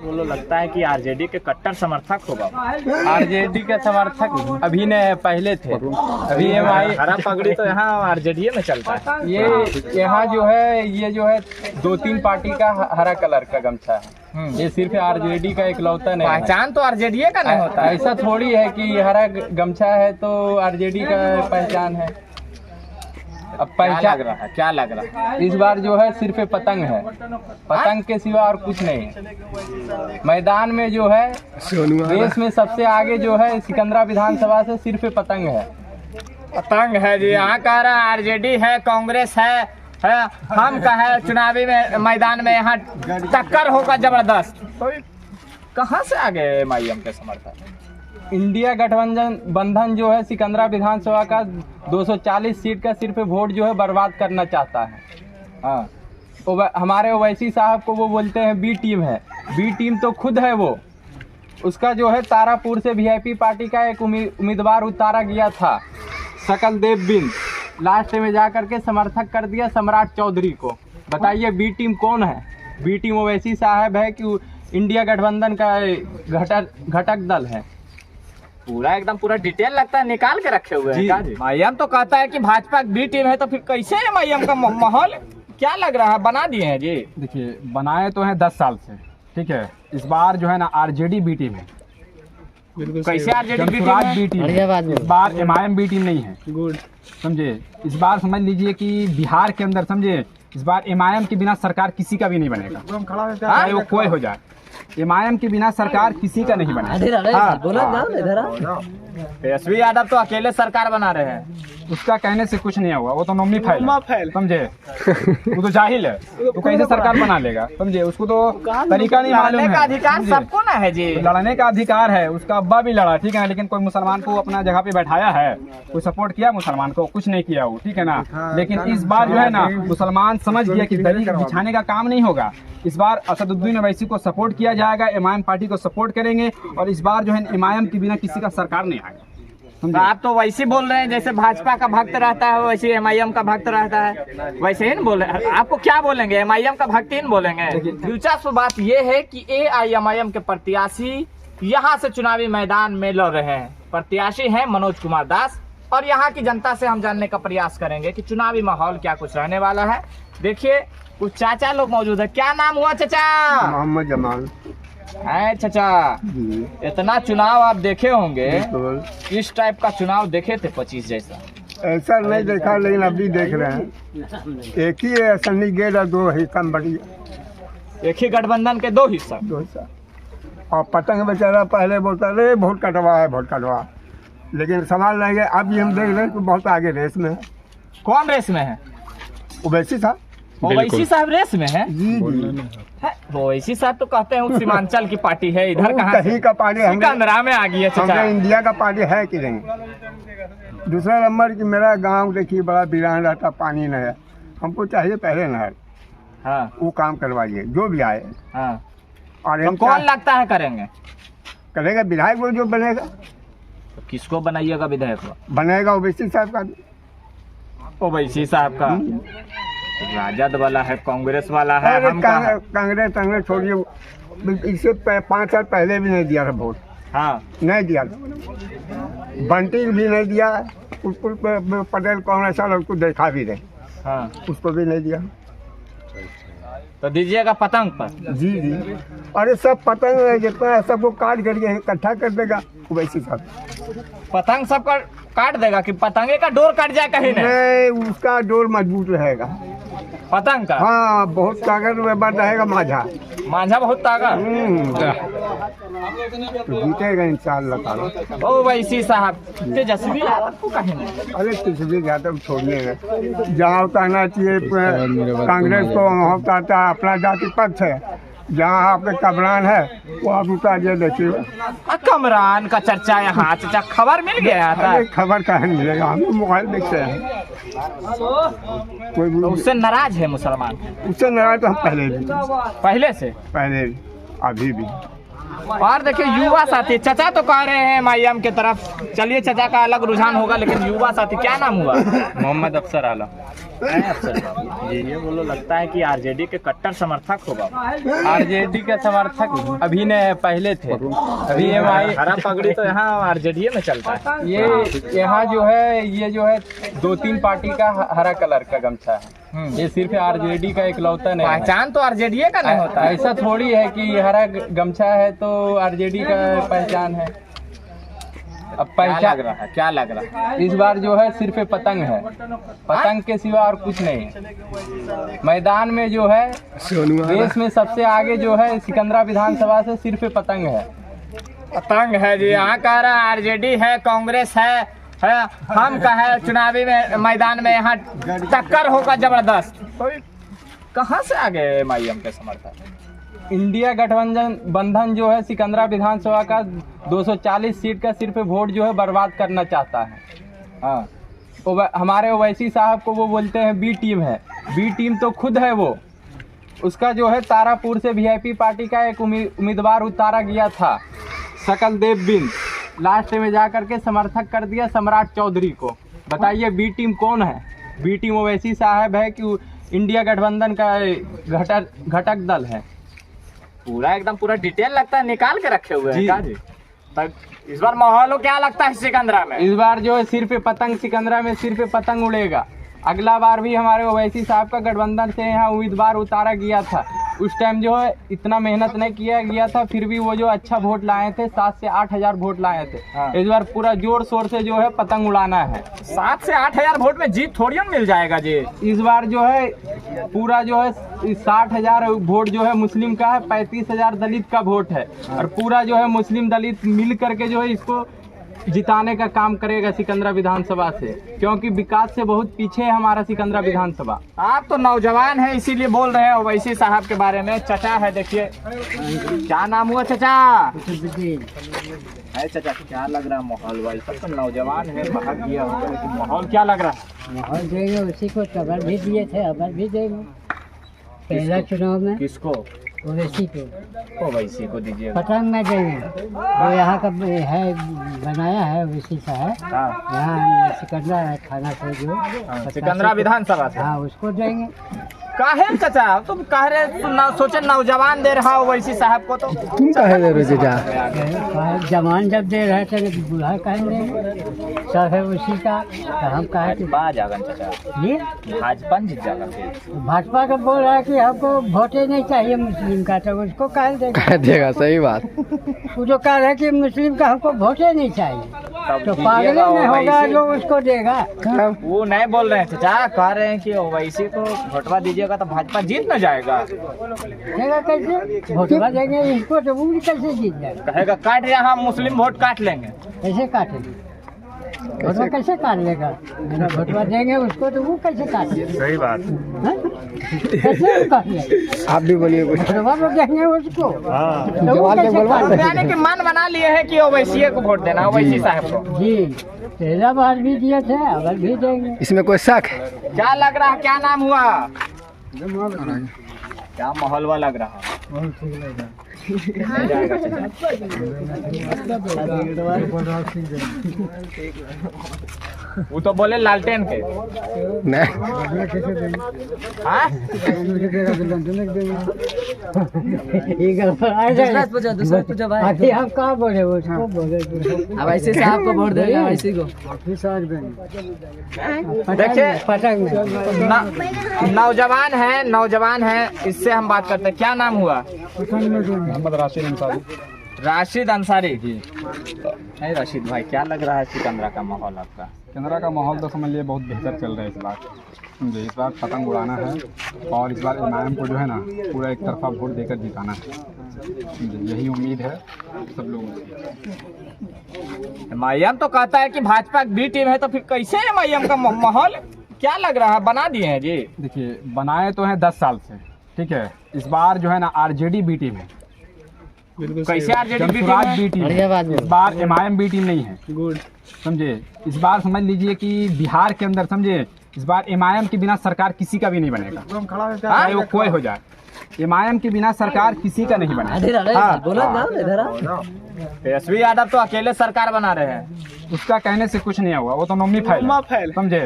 वो लोग लगता है कि आरजेडी के कट्टर समर्थक होगा। आरजेडी के समर्थक अभी ने पहले थे, अभी हरा पगड़ी तो यहाँ आरजेडी में चलता है। ये यहाँ जो है 2-3 पार्टी का हरा कलर का गमछा है, ये सिर्फ आरजेडी का इकलौता नहीं। पहचान तो आरजेडी का नहीं होता, ऐसा थोड़ी है कि हरा गमछा है तो आरजेडी का पहचान है। अब पहचान क्या लग रहा है इस बार जो है सिर्फ पतंग है, पतंग के सिवा और कुछ नहीं है। मैदान में जो है देश में सबसे आगे जो है सिकंदरा विधानसभा से सिर्फ पतंग है। पतंग है जी। यहाँ कह रहा है आरजेडी है, कांग्रेस है, हम का है चुनावी में मैदान में यहाँ टक्कर होगा जबरदस्त। तो कहाँ से आ गए एमआईएम के समर्थक? इंडिया गठबंधन जो है सिकंदरा विधानसभा का 240 सीट का सिर्फ वोट जो है बर्बाद करना चाहता है। हाँ, हमारे ओवैसी साहब को वो बोलते हैं बी टीम है। बी टीम तो खुद है वो। उसका जो है तारापुर से वीआईपी पार्टी का एक उम्मीदवार उतारा गया था, सकल देव बिंद, लास्ट में जा करके समर्थक कर दिया सम्राट चौधरी को। बताइए बी टीम कौन है? बी टीम ओवैसी साहब है कि इंडिया गठबंधन का घटक दल है। पूरा एकदम पूरा डिटेल लगता है निकाल के रखे हुए हैं। एमआईएम तो कहता है कि भाजपा बी टीम है, तो फिर कैसे एमआईएम का माहौल क्या लग रहा है बना दिए हैं जी? देखिए बनाए तो हैं 10 साल से, ठीक है। इस बार जो है ना आरजेडी बी टीम है। कैसे आरजेडी बी टीम है? इस बार एमआईएम बी टीम नहीं है, समझे। इस बार समझ लीजिए कि बिहार के अंदर समझे इस बार एमआईएम के बिना सरकार किसी का भी नहीं बनेगा, चाहे वो कोई हो जाए। एमआईएम के बिना सरकार किसी का नहीं बनेगा। तेजस्वी यादव तो अकेले सरकार बना रहे हैं। उसका कहने से कुछ नहीं होगा, वो तो नॉमिनी फाइल समझे। वो तो जाहिल है, तो कैसे सरकार बना लेगा, समझे। उसको तो तरीका नहीं मालूम है। लड़ने का अधिकार सबको ना है जी, लड़ने का अधिकार है। उसका अब्बा भी लड़ा, ठीक है, लेकिन कोई मुसलमान को अपना जगह पे बैठाया है? कोई सपोर्ट किया मुसलमान को? कुछ नहीं किया वो, ठीक है ना। लेकिन इस बार जो है ना मुसलमान समझ गया कि दली बिछाने का काम नहीं होगा। इस बार असदुद्दीन ओवैसी को सपोर्ट किया जाएगा, एमआईएम पार्टी को सपोर्ट करेंगे, और इस बार जो है एमआईएम के बिना किसी का सरकार नहीं आएगा। तो आप तो वैसे बोल रहे हैं जैसे भाजपा का भक्त रहता है वैसे एमआईएम का भक्त रहता है, वैसे ही नहीं बोल रहे। आपको क्या बोलेंगे, एमआईएम का भक्त ही नहीं बोलेंगे? दिलचस्प बात यह है कि एआईएमआईएम के प्रत्याशी यहाँ से चुनावी मैदान में लड़ रहे हैं। प्रत्याशी हैं मनोज कुमार दास, और यहाँ की जनता से हम जानने का प्रयास करेंगे कि चुनावी माहौल क्या कुछ रहने वाला है। देखिए कुछ चाचा लोग मौजूद है। क्या नाम हुआ चाचा? मोहम्मद जमाल है चाचा। इतना चुनाव आप देखे होंगे, इस टाइप का चुनाव देखे थे 25 जैसा? ऐसा नहीं देखा, लेकिन अभी देख रहे हैं। एक ही है सन्नी गेट और 2 हिस्सा बड़ी, एक ही गठबंधन के 2 हिस्सा। और पतंग बेचारा पहले बोलता रहे वोट कटवा है, वोट कटवा, लेकिन संभाल लेंगे। अब ये हम देख रहे हैं कि बहुत आगे रेस में है। कौन रेस में है? ओवैसी साहब। ओवैसी साहब रेस में है? जी ओवैसी साहब तो कहते हैं सीमांचल की पार्टी है, इधर कहाँ कहीं का पार्टी है? सिकंदरा में आ गई है चाचा। इंडिया का पार्टी है कि नहीं? दूसरा नंबर कि मेरा गांव देखिए बड़ा वीरान रहता, पानी नहीं है। हमको चाहिए पहले नहर। हाँ, वो काम करवाइए जो भी आए। हाँ। और तो कौन लगता है करेंगे? करेगा विधायक वो जो बनेगा। तो किसको बनाइएगा विधायक? बनेगा ओवैसी साहब का। ओवैसी साहब का? राजद वाला है, कांग्रेस वाला है, कांग्रेस छोड़िए। इससे 5 साल पहले भी नहीं दिया था वोट। हाँ, नहीं दिया, बंटी भी नहीं दिया। पटेल कांग्रेस वाला उसको देखा भी नहीं। हाँ, उसको भी नहीं दिया। तो दीजिएगा पतंग पर। जी जी, अरे सब पतंग जितना सबको काट करके इकट्ठा कर देगा वैसे सब। पतंग सबका काट देगा कि पतंगे का डोर कट जाए कहीं? नहीं, उसका डोर मजबूत रहेगा पतंग का। हाँ, बहुत ताकतवर रहेगा माझा। माझा बहुत ताकत। तो जीतेगा इंशाअल्लाह। ओवैसी साहब तेजस्वी यादव को कहीं नहीं। अरे तेजस्वी यादव छोड़िए, जहाँ उतारना चाहिए कांग्रेस को वहाँ उतारता है। अपना जाति पक्ष है, जहाँ आपके कमरान है वो आप उतारिए। देखिए कमरान का चर्चा यहाँ चाचा खबर मिल गया था। खबर कहाँ मिलेगा, हम मोबाइल देखते हैं। कोई तो उससे नाराज है मुसलमान? उससे नाराज तो हम पहले से अभी भी। और देखिए युवा साथी चाचा तो कह रहे हैं एमआईएम के तरफ। चलिए चाचा का अलग रुझान होगा, लेकिन युवा साथी क्या नाम हुआ? मोहम्मद अफसर आलम। अफसर बाबू ये बोलो लगता है कि आरजेडी के कट्टर समर्थक होगा। आरजेडी के समर्थक अभी ने पहले थे, अभी एमआई हरा पगड़ी तो यहाँ आरजेडी में चलता है। ये यहाँ जो है ये जो है 2-3 पार्टी का हरा कलर का गमछा है, ये सिर्फ आरजेडी का इकलौता नहीं है। पहचान तो आरजेडी का नहीं होता है। ऐसा थोड़ी है कि हरा गमछा है तो आरजेडी का पहचान है। अब पहचान क्या लग रहा है इस बार जो है सिर्फ पतंग है, पतंग के सिवा और कुछ नहीं है। मैदान में जो है देश में सबसे आगे जो है सिकंदरा विधानसभा से सिर्फ पतंग है। पतंग है जी। यहाँ कह रहा है आरजेडी है, कांग्रेस है, हम का है चुनावी में मैदान में यहाँ टक्कर होगा जबरदस्त। तो कहाँ से आ गए एमआईएम के समर्थक? इंडिया गठबंधन जो है सिकंदरा विधानसभा का 240 सीट का सिर्फ वोट जो है बर्बाद करना चाहता है। हाँ, हमारे ओवैसी साहब को वो बोलते हैं बी टीम है। बी टीम तो खुद है वो। उसका जो है तारापुर से वीआईपी पार्टी का एक उम्मीदवार उतारा गया था, सकल देव बिंद, लास्ट में जाकर के समर्थक कर दिया सम्राट चौधरी को। बताइए बी टीम कौन है? बी टीम ओवैसी साहब है कि इंडिया गठबंधन का घटक दल है। पूरा एकदम पूरा डिटेल लगता है निकाल के रखे हुए हैं जी। तब इस बार माहौल क्या लगता है सिकंदरा में? इस बार जो है सिर्फ पतंग, सिकंदरा में सिर्फ पतंग उड़ेगा। अगला बार भी हमारे ओवैसी साहब का गठबंधन से यहाँ उम्मीदवार उतारा गया था, उस टाइम जो है इतना मेहनत नहीं किया गया था, फिर भी वो जो अच्छा वोट लाए थे, 7 से 8 हजार वोट लाए थे। हाँ। इस बार पूरा जोर शोर से जो है पतंग उड़ाना है। 7 से 8 हजार वोट में जीत थोड़ी मिल जाएगा जी। इस बार जो है पूरा जो है 60,000 वोट जो है मुस्लिम का है, 35,000 दलित का वोट है, और पूरा जो है मुस्लिम दलित मिल करके जो है इसको जिताने का काम करेगा सिकंदरा विधानसभा से, क्योंकि विकास से बहुत पीछे है हमारा सिकंदरा विधानसभा। आप तो नौजवान हैं इसीलिए बोल रहे हैं ओवैसी साहब के बारे में। चचा है, देखिए क्या नाम हुआ चचा? है चचा, क्या लग रहा है माहौल? भाई सब तो नौजवान है, भाग गया होगा, लेकिन माहौल क्या लग रहा है? माहौल देंगे उसी को, खबर भी दिए थे, खबर भी देंगे। पहला चुनाव में किसको? ओवैसी को, ओवैसी को दीजिए। पतंग में देंगे। वो यहाँ का है, बनाया है ओवैसी साहब, यहाँ सिकंदरा थाना से जो सिकंदरा विधानसभा से। हाँ, उसको देंगे। काहे चाचा तुम कह रहे सोचे नौजवान दे रहा ओवैसी साहब को, तो तुम कहे दे रहे चाचा? जवान जब दे रहे थे बुढ़ा कहें देंगे, सब है उसी का। तो हम कहे कि जागन चाचा ये भाजपा जीत जाएगा। भाजपा का बोल रहा है कि हमको वोटे नहीं चाहिए मुस्लिम का, तो उसको कह देगा। सही बात। वो जो कह रहा है कि मुस्लिम का हमको वोटे नहीं चाहिए, तो पागल नहीं होगा जो उसको देगा। वो नहीं बोल रहे हैं चाचा, कह रहे हैं कि ओवैसी को वोटवा दीजिएगा तो भाजपा जीत न जाएगा। देगा कैसे? वोटवा देंगे इसको तो वो कैसे जीत जाएगा? कहेगा काट रहे हम मुस्लिम वोट काट लेंगे। कैसे काटेंगे? वोटवा कैसे काट लेगा? वोटवा देंगे उसको तो वो कैसे काट लेगा? सही बात। कैसे काट लेगा? आप भी बोलिए कुछ। वोटवा तो देंगे उसको, तो वो कैसे काट लेगा? यानी कि मन बना लिए है कि ओवैसी को वोट देना, ओवैसी साहब को। जी, पहला बार भी दिए थे, अगर भी देंगे। इसमें कोई शक है? क्या लग रहा है? क्या नाम हुआ? क्या माहौल वाला लग रहा है? वो तो बोले लालटेन के नहीं। हम कहाँ बोले उसको बोले वैसे से आपको वोट देगा, वैसे को देखिए पतंग में। नौजवान है, इससे हम बात करते हैं। क्या नाम हुआ? मोहम्मद राशिद अंसारी। राशिद अंसारी जी। नहीं राशिद भाई, क्या लग रहा है सिकंदरा का माहौल आपका? सिकंदरा का माहौल तो समझ लिए बहुत बेहतर चल रहा है इस बार। समझे, इस बार पतंग उड़ाना है और इस बार एमआईएम को जो है ना पूरा एक तरफा वोट देकर जिताना है। समझे, यही उम्मीद है सब लोगों से। एमआईएम तो कहता है कि भाजपा बी टीम है, तो फिर कैसे एमआईएम का माहौल क्या लग रहा है? बना दिए हैं जी। देखिए, बनाए तो हैं 10 साल से, ठीक है। इस बार जो है ना आरजेडी बी टीम है। कैसे आरजेडी बी टीम जनसुराज है? बी टीम है। इस बार एमआईएम बी टीम नहीं है। समझे, इस बार समझ लीजिए कि बिहार के अंदर समझे इस बार एमआईएम के बिना सरकार किसी का भी नहीं बनेगा, चाहे वो कोई हो जाए। एमआईएम के बिना सरकार किसी का नहीं बनेगा। तेजस्वी यादव तो अकेले सरकार बना रहे हैं। उसका कहने से कुछ नहीं हुआ, वो तो नोमी फैल समझे,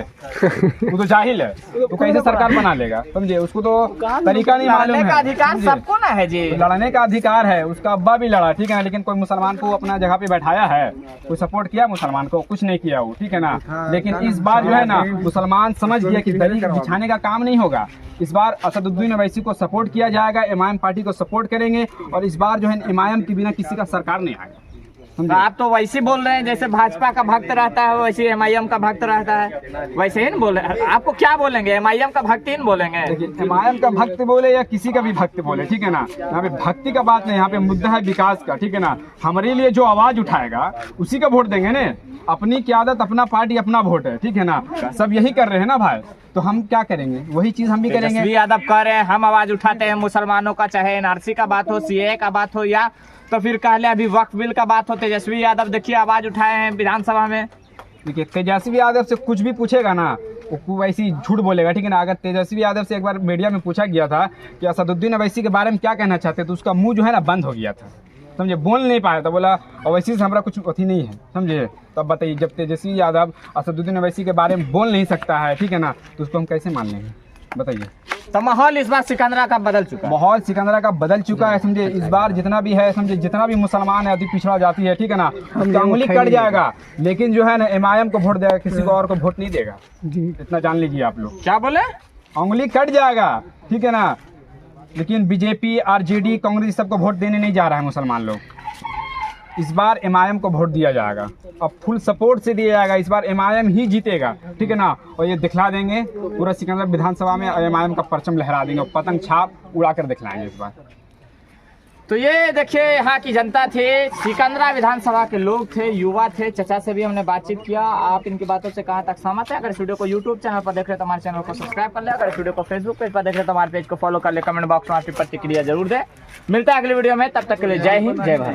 वो तो जाहिल है, तो कैसे सरकार बना लेगा समझे, उसको तो तरीका नहीं मालूम लड़ने का है। अधिकार समझे? सबको ना है जी। लड़ने का अधिकार है, उसका अब्बा भी लड़ा, ठीक है ना, लेकिन कोई मुसलमान को अपना जगह पे बैठाया है, कोई सपोर्ट किया मुसलमान को, कुछ नहीं किया वो, ठीक है ना। लेकिन इस बार जो है ना मुसलमान समझ गया कि दलील बिछाने का काम नहीं होगा। इस बार असदुद्दीन ओवैसी को सपोर्ट किया जाएगा, एमआईएम पार्टी को सपोर्ट करेंगे, और इस बार जो है एमआईएम के बिना किसी का सरकार नहीं आएगा। तो आप तो वैसे बोल रहे हैं जैसे भाजपा का भक्त रहता है वैसे एमआईएम का भक्त रहता है, वैसे ही नहीं बोले। आपको क्या बोलेंगे, एमआईएम का भक्त ही नहीं बोलेंगे? देखिए एमआईएम का भक्त बोले या किसी का भी भक्त बोले, ठीक है ना, यहाँ पे भक्ति का बात नहीं, यहाँ पे मुद्दा है विकास का, ठीक है ना। हमारे लिए जो आवाज उठाएगा उसी का वोट देंगे ना। अपनी क्यादत, अपना पार्टी, अपना वोट है, ठीक है ना। सब यही कर रहे हैं ना भाई, तो हम क्या करेंगे, वही चीज हम भी करेंगे। तेजस्वी यादव कह रहे हैं हम आवाज उठाते हैं मुसलमानों का, चाहे एनआरसी का बात हो, सीए का बात हो, या तो फिर कह ले अभी वक्फ बिल का बात हो। तेजस्वी यादव देखिए आवाज उठाए हैं विधानसभा में। देखिए तेजस्वी यादव से कुछ भी पूछेगा ना वो वैसी झूठ बोलेगा, ठीक है ना। अगर तेजस्वी यादव से एक बार मीडिया में पूछा गया था कि असदुद्दीन ओवैसी के बारे में क्या कहना चाहते, तो उसका मुंह जो है ना बंद हो गया था, समझे, बोल नहीं पाया था, बोला ओवैसी से हमारा कुछ अथी नहीं है, समझे। तब बताइए जब तेजस्वी यादव असदुद्दीन ओवैसी के बारे में बोल नहीं सकता है, ठीक है ना, तो उसको हम कैसे मान लेंगे बताइए। तो माहौल इस बार सिकंदरा का बदल चुका है। माहौल सिकंदरा का बदल चुका है, समझे। इस बार जितना भी है, समझे, जितना भी मुसलमान है, अति पिछड़ा जाति है, ठीक है ना, उसका उंगली कट जाएगा, लेकिन जो है ना एमआईएम को वोट देगा, किसी को और को वोट नहीं देगा, इतना जान लीजिए आप लोग। क्या बोले? उंगली कट जाएगा, ठीक है ना, लेकिन बीजेपी, आरजेडी, कांग्रेस सबको वोट देने नहीं जा रहा है मुसलमान लोग। इस बार एमआईएम को वोट दिया जाएगा, अब फुल सपोर्ट से दिया जाएगा। इस बार एमआईएम ही जीतेगा, ठीक है ना, और ये दिखला देंगे पूरा सिकंदरा विधानसभा में, एमआईएम का परचम लहरा देंगे और पतंग छाप उड़ा कर दिखलाएंगे इस बार। तो ये देखिए यहाँ की जनता थे, सिकंदरा विधानसभा के लोग थे, युवा थे। चचा से भी हमने बातचीत किया, आप इनकी बातों से कहाँ तक सहमत है। अगर इस वीडियो को यूट्यूब चैनल पर देख रहे तो हमारे चैनल को सब्सक्राइब कर ले, अगर इस वीडियो को फेसबुक पेज पर देख रहे तो हमारे पेज को फॉलो कर ले, कमेंट बॉक्स में आपकी प्रतिक्रिया जरूर दे। मिलता है अगली वीडियो में, तब तक के लिए जय हिंद, जय भारत।